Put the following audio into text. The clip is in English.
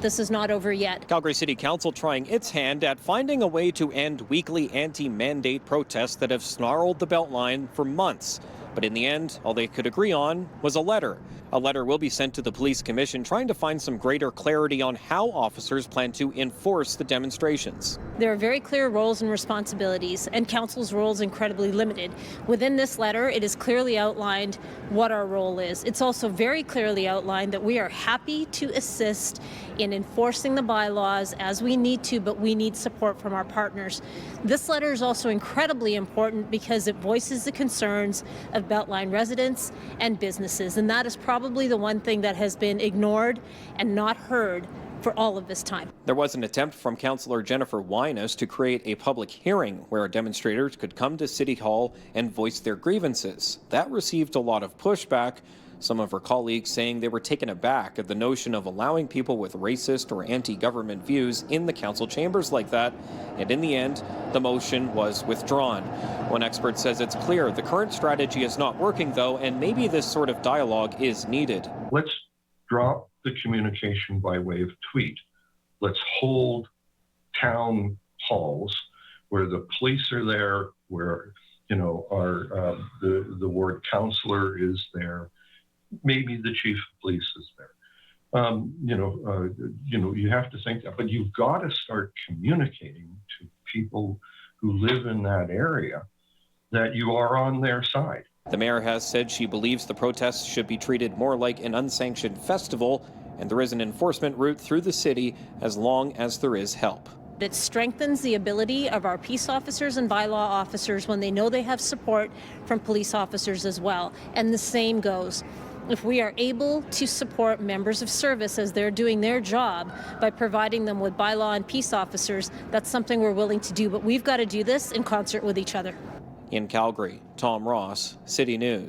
this is not over yet. Calgary City Council trying its hand at finding a way to end weekly anti-mandate protests that have snarled the Beltline for months. But in the end, all they could agree on was a letter. A letter will be sent to the police commission trying to find some greater clarity on how officers plan to enforce the demonstrations. There are very clear roles and responsibilities, and council's role is incredibly limited. Within this letter, it is clearly outlined what our role is. It's also very clearly outlined that we are happy to assist in enforcing the bylaws as we need to, but we need support from our partners. This letter is also incredibly important because it voices the concerns of Beltline residents and businesses, and that is probably the one thing that has been ignored and not heard for all of this time. There was an attempt from Councillor Jennifer Winus to create a public hearing where demonstrators could come to City Hall and voice their grievances. That received a lot of pushback. Some of her colleagues saying they were taken aback at the notion of allowing people with racist or anti-government views in the council chambers like that. And in the end, the motion was withdrawn. One expert says it's clear the current strategy is not working, though, and maybe this sort of dialogue is needed. Let's drop the communication by way of tweet. Let's hold town halls where the police are there, where our the ward councillor is there, maybe the chief of police is there. You have to think that, but you've got to start communicating to people who live in that area that you are on their side. The mayor has said she believes the protests should be treated more like an unsanctioned festival, and there is an enforcement route through the city as long as there is help. It strengthens the ability of our peace officers and bylaw officers when they know they have support from police officers as well. And the same goes. If we are able to support members of service as they're doing their job by providing them with bylaw and peace officers, that's something we're willing to do. But we've got to do this in concert with each other. In Calgary, Tom Ross, City News.